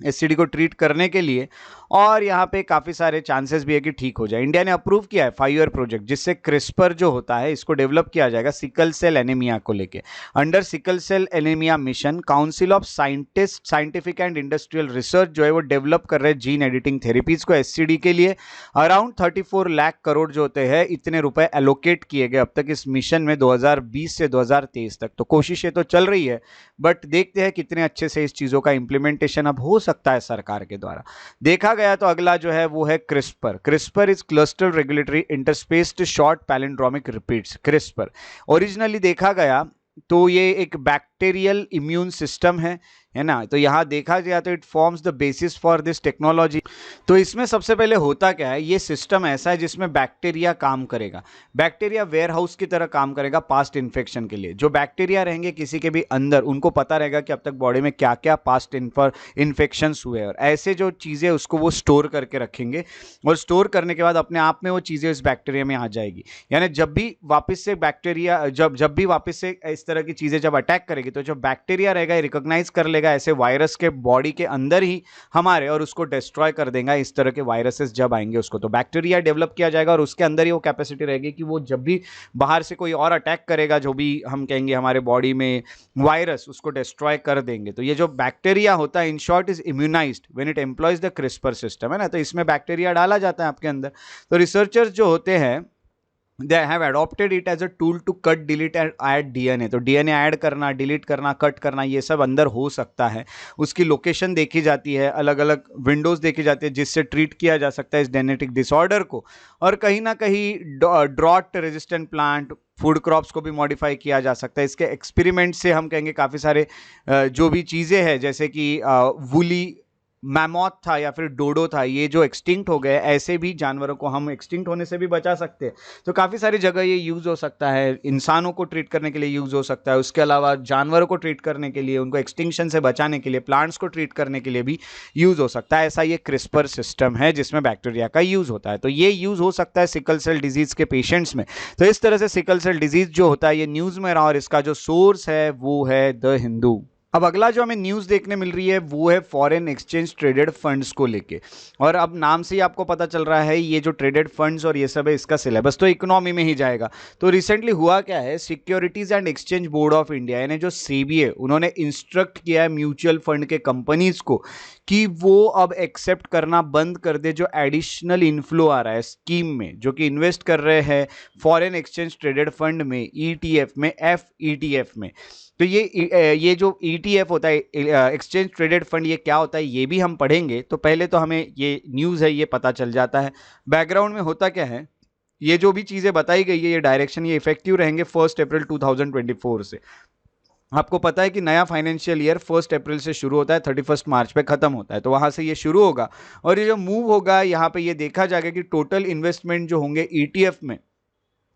एससीडी को ट्रीट करने के लिए, और यहाँ पे काफ़ी सारे चांसेस भी है कि ठीक हो जाए। इंडिया ने अप्रूव किया है 5 ईयर प्रोजेक्ट, जिससे क्रिस्पर जो होता है इसको डेवलप किया जाएगा सिकल सेल एनीमिया को लेके। Under sickle cell anaemia mission, council of scientific and industrial research जो है वो डेवलप कर रहे हैं जीन एडिटिंग थेरेपीज को एससीडी के लिए। अराउंड 34 लाख करोड़ जो होते हैं इतने रुपए एलोकेट किए गए अब तक इस मिशन में 2020 से 2023 तक। तो कोशिशें तो चल रही है, बट देखते हैं कितने अच्छे से इस चीज़ों का इंप्लीमेंटेशन अब हो सकता है सरकार के द्वारा। देखा गया तो अगला जो है वो है CRISPR. CRISPR is cluster regulatory interspaced short palindromic repeats. CRISPR originally देखा गया तो ये एक बैक्टीरियल इम्यून सिस्टम है ना। तो यहाँ देखा जाए तो it forms the basis for this technology. तो इसमें सबसे पहले होता क्या है, ये सिस्टम ऐसा है जिसमें बैक्टीरिया काम करेगा, बैक्टीरिया वेयर हाउस की तरह काम करेगा पास्ट इन्फेक्शन के लिए। जो बैक्टीरिया रहेंगे किसी के भी अंदर, उनको पता रहेगा कि अब तक बॉडी में क्या क्या पास्ट इन्फेक्शंस हुए, और ऐसे जो चीज़ें उसको वो स्टोर करके रखेंगे, और स्टोर करने के बाद अपने आप में वो चीज़ें उस बैक्टीरिया में आ जाएगी। यानी जब भी वापस से बैक्टीरिया जब भी वापस से इस तरह की चीज़ें जब अटैक करेगी, तो जो बैक्टीरिया रहेगा रिकॉग्नाइज कर लेगा ऐसे वायरस के बॉडी के अंदर ही हमारे, और उसको डिस्ट्रॉय कर देगा। इस तरह के वायरसेस जब आएंगे उसको, तो बैक्टीरिया डेवलप किया जाएगा, और उसके अंदर ही वो कैपेसिटी रहेगी कि वो जब भी बाहर से कोई और अटैक करेगा, जो भी हम कहेंगे हमारे बॉडी में वायरस, उसको डिस्ट्रॉय कर देंगे। तो ये जो बैक्टीरिया होता है in short is immunised when it employs the CRISPR system, है ना। तो इसमें बैक्टीरिया डाला जाता है आपके अंदर। तो रिसर्चर्स जो होते हैं they have adopted it as a tool to cut, delete and add DNA। तो DNA ऐड करना, डिलीट करना, कट करना, ये सब अंदर हो सकता है। उसकी लोकेशन देखी जाती है, अलग अलग विंडोज देखी जाती है, जिससे ट्रीट किया जा सकता है इस जेनेटिक डिसऑर्डर को। और कहीं ना कहीं drought resistant plant, food crops को भी मॉडिफाई किया जा सकता है। इसके एक्सपेरिमेंट से हम कहेंगे काफ़ी सारे जो भी चीज़ें हैं, जैसे कि वूली मैमोथ था या फिर डोडो था, ये जो एक्सटिंक्ट हो गए, ऐसे भी जानवरों को हम एक्सटिंक्ट होने से भी बचा सकते हैं। तो काफ़ी सारी जगह ये यूज़ हो सकता है, इंसानों को ट्रीट करने के लिए यूज़ हो सकता है, उसके अलावा जानवरों को ट्रीट करने के लिए, उनको एक्सटिंक्शन से बचाने के लिए, प्लांट्स को ट्रीट करने के लिए भी यूज़ हो सकता है। ऐसा ये क्रिस्पर सिस्टम है जिसमें बैक्टीरिया का यूज़ होता है। तो ये यूज़ हो सकता है सिकल सेल डिजीज़ के पेशेंट्स में। तो इस तरह से सिकल सेल डिजीज़ जो होता है ये न्यूज़ में रहा, और इसका जो सोर्स है वो है द हिंदू। अब अगला जो हमें न्यूज़ देखने मिल रही है वो है फॉरेन एक्सचेंज ट्रेडेड फंड्स को लेके। और अब नाम से ही आपको पता चल रहा है ये जो ट्रेडेड फंड्स और ये सब है, इसका सिलेबस तो इकोनॉमी में ही जाएगा। तो रिसेंटली हुआ क्या है, securities and exchange board of India यानी जो सेबी है, उन्होंने इंस्ट्रक्ट किया है म्यूचुअल फंड के कंपनीज को कि वो अब एक्सेप्ट करना बंद कर दे जो एडिशनल इनफ्लो आ रहा है स्कीम में, जो कि इन्वेस्ट कर रहे हैं फॉरेन एक्सचेंज ट्रेडेड फंड में, ईटीएफ में, एफईटीएफ में। तो ये जो ईटीएफ होता है, एक्सचेंज ट्रेडेड फंड, ये क्या होता है ये भी हम पढ़ेंगे। तो पहले तो हमें ये न्यूज़ है ये पता चल जाता है। बैकग्राउंड में होता क्या है, ये जो भी चीज़ें बताई गई है, ये डायरेक्शन ये इफेक्टिव रहेंगे 1 अप्रैल 2024 से। आपको पता है कि नया फाइनेंशियल ईयर 1 अप्रैल से शुरू होता है, 31 मार्च पे खत्म होता है। तो वहां से ये शुरू होगा और ये जो मूव होगा यहाँ पे ये देखा जाएगा कि टोटल इन्वेस्टमेंट जो होंगे ईटीएफ में,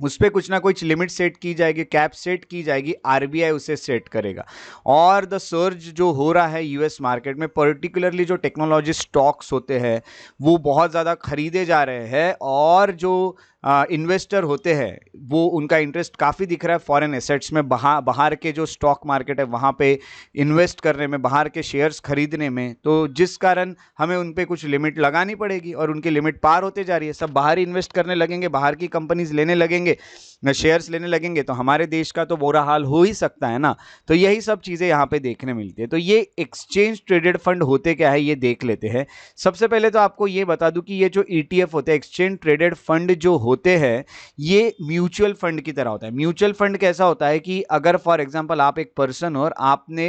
उस पर कुछ ना कुछ लिमिट सेट की जाएगी, कैप सेट की जाएगी, आरबीआई उसे सेट करेगा। और द सर्ज जो हो रहा है यूएस मार्केट में, पर्टिकुलरली जो टेक्नोलॉजी स्टॉक्स होते हैं वो बहुत ज़्यादा खरीदे जा रहे हैं, और जो इन्वेस्टर होते हैं वो उनका इंटरेस्ट काफ़ी दिख रहा है फॉरेन एसेट्स में, बाहर के जो स्टॉक मार्केट है वहाँ पे इन्वेस्ट करने में, बाहर के शेयर्स खरीदने में। तो जिस कारण हमें उन पे कुछ लिमिट लगानी पड़ेगी और उनकी लिमिट पार होते जा रही है। सब बाहर इन्वेस्ट करने लगेंगे, बाहर की कंपनीज लेने लगेंगे, शेयर्स लेने लगेंगे, तो हमारे देश का तो बुरा हाल हो ही सकता है ना। तो यही सब चीज़ें यहाँ पे देखने मिलती है। तो ये एक्सचेंज ट्रेडेड फंड होते क्या है ये देख लेते हैं। सबसे पहले तो आपको ये बता दूं कि ये जो ईटीएफ होते हैं, एक्सचेंज ट्रेडेड फंड जो होते हैं, ये म्यूचुअल फंड की तरह होता है। म्यूचुअल फंड कैसा होता है कि अगर फॉर एग्जांपल आप एक पर्सन और आपने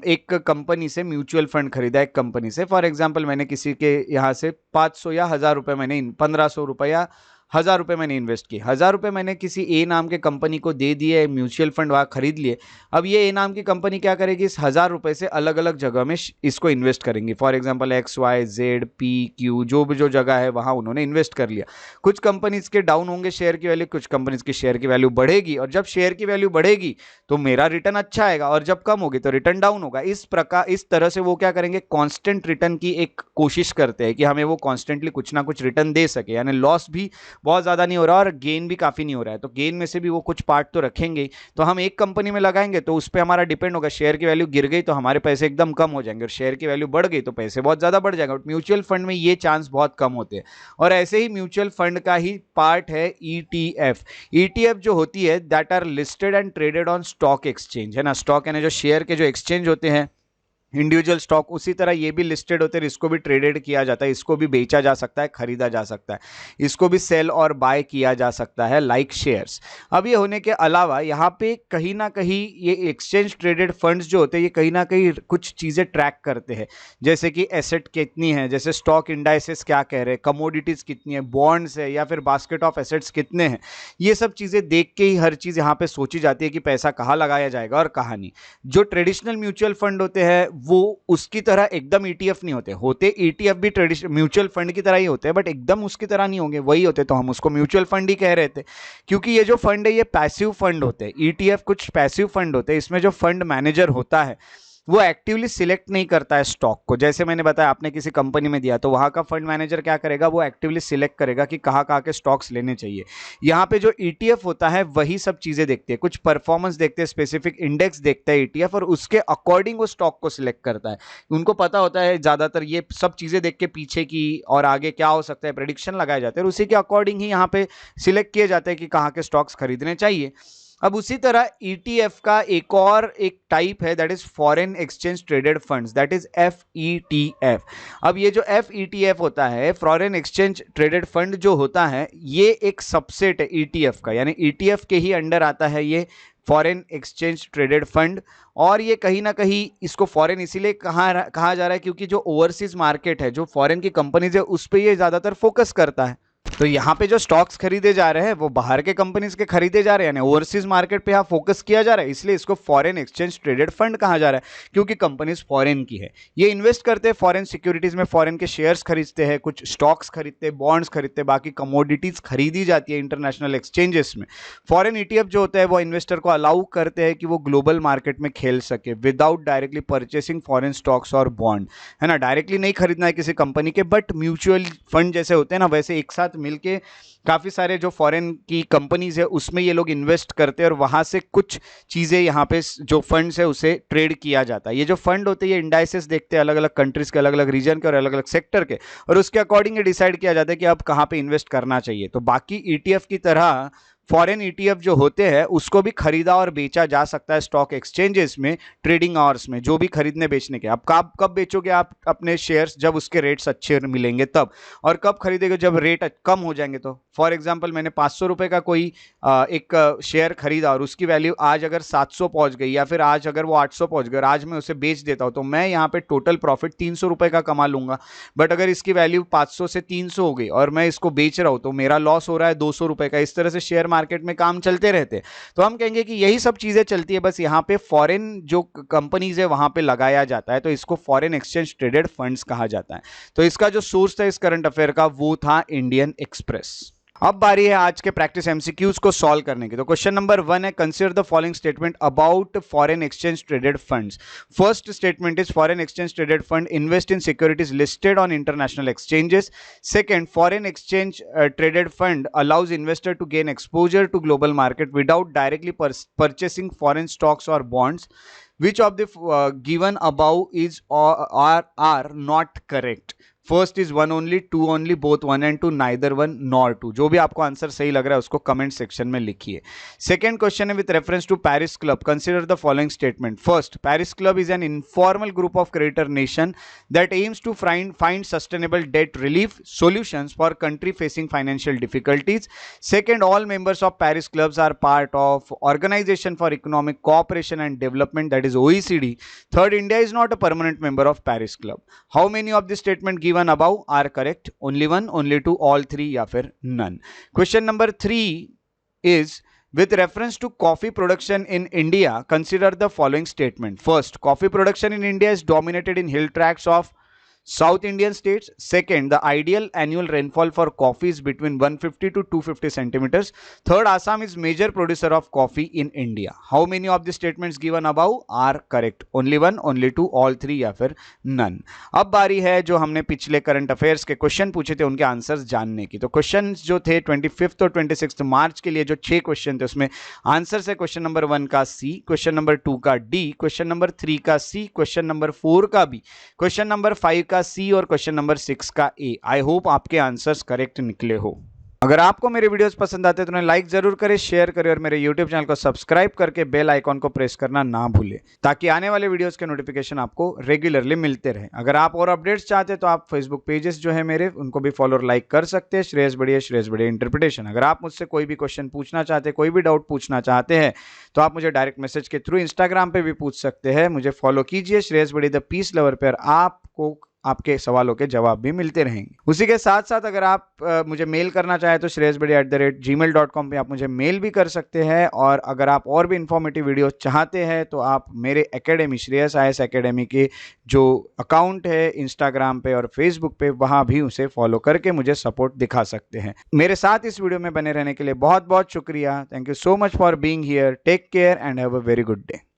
एक कंपनी से म्यूचुअल फंड खरीदा, एक कंपनी से फॉर एग्जांपल मैंने किसी के यहाँ से 500 या 1000 रुपये, मैंने 1500 रुपये या 1000 रुपये मैंने इन्वेस्ट किए। 1000 रुपये मैंने किसी ए नाम के कंपनी को दे दिए, म्यूचुअल फंड वहाँ खरीद लिए। अब ये ए नाम की कंपनी क्या करेगी, इस 1000 रुपये से अलग अलग जगह में इसको इन्वेस्ट करेंगी। For example X Y Z P Q जो भी जो जगह है वहाँ उन्होंने इन्वेस्ट कर लिया। कुछ कंपनीज के डाउन होंगे शेयर की वैल्यू, कुछ कंपनीज की शेयर की वैल्यू बढ़ेगी, और जब शेयर की वैल्यू बढ़ेगी तो मेरा रिटर्न अच्छा आएगा, और जब कम होगी तो रिटर्न डाउन होगा। इस तरह से वो क्या करेंगे, कांस्टेंट रिटर्न की एक कोशिश करते हैं कि हमें वो कांस्टेंटली कुछ ना कुछ रिटर्न दे सके, यानी लॉस भी बहुत ज़्यादा नहीं हो रहा और गेन भी काफ़ी नहीं हो रहा है। तो गेन में से भी वो कुछ पार्ट तो रखेंगे। तो हम एक कंपनी में लगाएंगे तो उस पर हमारा डिपेंड होगा, शेयर की वैल्यू गिर गई तो हमारे पैसे एकदम कम हो जाएंगे, और शेयर की वैल्यू बढ़ गई तो पैसे बहुत ज़्यादा बढ़ जाएंगे। म्यूचुअल फंड में ये चांस बहुत कम होते हैं। और ऐसे ही म्यूचुअल फंड का ही पार्ट है ईटीएफ। ईटीएफ जो होती है that are listed and traded on stock exchange, है ना। स्टॉक यानी जो शेयर के जो एक्सचेंज होते हैं, इंडिविजुअल स्टॉक, उसी तरह ये भी लिस्टेड होते हैं, इसको भी ट्रेडेड किया जाता है, इसको भी बेचा जा सकता है, खरीदा जा सकता है, इसको भी सेल और बाय किया जा सकता है लाइक शेयर्स। अब ये होने के अलावा यहाँ पे कहीं ना कहीं ये एक्सचेंज ट्रेडेड फंड्स जो होते हैं ये कहीं ना कहीं कुछ चीज़ें ट्रैक करते हैं, जैसे कि एसेट कितनी है, जैसे स्टॉक इंडाइसेस क्या कह रहे हैं, कमोडिटीज़ कितनी है, बॉन्ड्स है, या फिर बास्केट ऑफ एसेट्स कितने हैं। ये सब चीज़ें देख के ही हर चीज़ यहाँ पे सोची जाती है कि पैसा कहाँ लगाया जाएगा और कहाँ नहीं। जो ट्रेडिशनल म्यूचुअल फंड होते हैं वो उसकी तरह एकदम ईटीएफ नहीं होते ईटीएफ भी ट्रेडिशनल म्यूचुअल फंड की तरह ही होते हैं, बट एकदम उसकी तरह नहीं होंगे, वही होते तो हम उसको म्यूचुअल फंड ही कह रहे थे। क्योंकि ये जो फंड है ये पैसिव फंड होते हैं, ईटीएफ कुछ पैसिव फंड होते हैं। इसमें जो फंड मैनेजर होता है वो एक्टिवली सिलेक्ट नहीं करता है स्टॉक को। जैसे मैंने बताया, आपने किसी कंपनी में दिया तो वहाँ का फंड मैनेजर क्या करेगा, वो एक्टिवली सिलेक्ट करेगा कि कहाँ कहाँ के स्टॉक्स लेने चाहिए। यहाँ पे जो ईटीएफ होता है वही सब चीज़ें देखते हैं, कुछ परफॉर्मेंस देखते हैं, स्पेसिफिक इंडेक्स देखता है ईटीएफ, और उसके अकॉर्डिंग वो स्टॉक को सिलेक्ट करता है। उनको पता होता है ज़्यादातर ये सब चीज़ें देख के पीछे की और आगे क्या हो सकता है प्रेडिक्शन लगाए जाते हैं, और उसी के अकॉर्डिंग ही यहाँ पे सिलेक्ट किए जाते हैं कि कहाँ के स्टॉक्स खरीदने चाहिए। अब उसी तरह ईटीएफ का एक टाइप है that is foreign exchange traded funds, that is FETF. अब ये जो एफईटीएफ होता है, फॉरेन एक्सचेंज ट्रेडेड फंड जो होता है, ये एक सबसेट है ईटीएफ का, यानी ईटीएफ के ही अंडर आता है ये फॉरेन एक्सचेंज ट्रेडेड फंड। और ये कहीं ना कहीं इसको फॉरेन इसीलिए कहा जा रहा है क्योंकि जो ओवरसीज मार्केट है, जो फॉरेन की कंपनीज है, उस पर ये ज़्यादातर फोकस करता है। तो यहाँ पे जो स्टॉक्स खरीदे जा रहे हैं वो बाहर के कंपनीज के खरीदे जा रहे हैं, यानी ओवरसीज मार्केट पे यहाँ फोकस किया जा रहा है, इसलिए इसको फॉरेन एक्सचेंज ट्रेडेड फंड कहा जा रहा है, क्योंकि कंपनीज फॉरेन की है। ये इन्वेस्ट करते हैं फॉरेन सिक्योरिटीज में, फॉरेन के शेयर्स खरीदते हैं, कुछ स्टॉक्स खरीदते हैं, बॉन्ड्स खरीदते हैं, बाकी कमोडिटीज खरीदी जाती है इंटरनेशनल एक्सचेंजेस में। फॉरेन ईटीएफ जो होता है वो इन्वेस्टर को अलाउ करते हैं कि वो ग्लोबल मार्केट में खेल सके without directly purchasing foreign stocks और बॉन्ड, है ना। डायरेक्टली नहीं खरीदना है किसी कंपनी के, बट म्यूचुअल फंड जैसे होते हैं ना, वैसे एक साथ मिलके काफ़ी सारे जो फॉरेन की कंपनीज है उसमें ये लोग इन्वेस्ट करते हैं और वहाँ से कुछ चीज़ें यहाँ पे जो फंड्स है उसे ट्रेड किया जाता है। ये जो फंड होते हैं ये इंडाइसेस देखते हैं अलग अलग कंट्रीज के, अलग अलग रीजन के और अलग अलग सेक्टर के, और उसके अकॉर्डिंग ये डिसाइड किया जाता है कि अब कहाँ पे इन्वेस्ट करना चाहिए। तो बाकी ईटीएफ की तरह फॉरेन ईटीएफ जो होते हैं उसको भी खरीदा और बेचा जा सकता है स्टॉक एक्सचेंजेस में ट्रेडिंग आवर्स में, जो भी खरीदने बेचने के। अब कब बेचोगे आप अपने शेयर्स? जब उसके रेट्स अच्छे मिलेंगे तब। और कब खरीदेंगे? जब रेट कम हो जाएंगे। तो फॉर एग्जांपल मैंने 500 रुपये का कोई एक शेयर खरीदा और उसकी वैल्यू आज अगर 700 पहुंच गई, या फिर आज अगर वो 800 पहुंच गई और आज मैं उसे बेच देता हूं, तो मैं यहाँ पे टोटल प्रॉफिट 300 रुपये का कमा लूंगा। बट अगर इसकी वैल्यू 500 से 300 हो गई और मैं इसको बेच रहा हूं तो मेरा लॉस हो रहा है 200 रुपये का। इस तरह से शेयर मार्केट में काम चलते रहते हैं। तो हम कहेंगे कि यही सब चीजें चलती है, बस यहाँ पे फॉरेन जो कंपनीज है वहां पे लगाया जाता है, तो इसको फॉरेन एक्सचेंज ट्रेडेड फंड्स कहा जाता है। तो इसका जो सोर्स था इस करंट अफेयर का वो था इंडियन एक्सप्रेस। अब बारी है आज के प्रैक्टिस एमसीक्यूज को सॉल्व करने की। तो क्वेश्चन नंबर 1 है, consider the following statement about foreign exchange traded funds. First statement is foreign exchange traded fund invest in securities listed on international exchanges. Second, foreign exchange traded fund allows investor to gain exposure to global market without directly purchasing foreign stocks और bonds. Which of the given above is or are not correct? First is 1 only, 2 only, both 1 and 2, neither 1 nor 2। जो भी आपको answer सही लग रहा है उसको comment section में लिखिए। Second question is, with reference to Paris club consider the following statement. First, Paris club is an informal group of creditor nation that aims to find sustainable debt relief solutions for country facing financial difficulties. Second, all members of Paris clubs are part of Organization for Economic Cooperation and Development, that is OECD. Third, India is not a permanent member of Paris club. How many of the statement given above are correct? Only 1, only 2, all 3 या फिर none. Question number 3 is, with reference to coffee production in India, consider the following statement. First, coffee production in India is dominated in hill tracts of South Indian states. Second, the ideal annual rainfall for coffee is between 150 to 250 centimeters. Third, Assam is major producer of coffee in India. How many of the statements given above are correct? Only 1, only 2, all 3 या फिर none. अब बारी है जो हमने पिछले current affairs के question पूछे थे उनके आंसर्स जानने की। तो क्वेश्चन जो थे 25 और 26 मार्च के लिए जो 6 क्वेश्चन थे उसमें आंसर है क्वेश्चन नंबर 1 का सी, क्वेश्चन नंबर 2 का डी, क्वेश्चन नंबर 3 का सी, क्वेश्चन नंबर 4 का बी, क्वेश्चन नंबर 5 का सी और क्वेश्चन नंबर 6 का ए। आई होप आपके आंसर्स करेक्ट निकले हो। अगर आपको मेरे वीडियोस पसंद आते हैं तो उन्हें लाइक जरूर करें, शेयर करें और मेरे यूट्यूब चैनल को सब्सक्राइब करके बेल आइकॉन को प्रेस करना ना भूलें, ताकि आने वाले वीडियोस के नोटिफिकेशन आपको रेगुलरली मिलते रहे। अगर आप और अपडेट्स चाहते हैं तो आप फेसबुक पेजेस जो है मेरे उनको भी फॉलो और लाइक कर सकते हैं, श्रेयस बढ़िया इंटरप्रिटेशन। अगर आप मुझसे कोई भी क्वेश्चन पूछना चाहते हैं, कोई भी डाउट पूछना चाहते हैं तो आप मुझे डायरेक्ट मैसेज के थ्रू इंस्टाग्राम पे भी पूछ सकते हैं। मुझे फॉलो कीजिए श्रेयस बढ़िया द पीस लवर पे, आपको आपके सवालों के जवाब भी मिलते रहेंगे। उसी के साथ साथ अगर आप मुझे मेल करना चाहे तो shreyasbadi@gmail.com पे आप मुझे मेल भी कर सकते हैं। और अगर आप और भी इंफॉर्मेटिव वीडियो चाहते हैं तो आप मेरे एकेडमी श्रेयस IAS एकेडमी के जो अकाउंट है इंस्टाग्राम पे और फेसबुक पे, वहां भी उसे फॉलो करके मुझे सपोर्ट दिखा सकते हैं। मेरे साथ इस वीडियो में बने रहने के लिए बहुत बहुत शुक्रिया। Thank you so much for being here. Take care and have a very good day.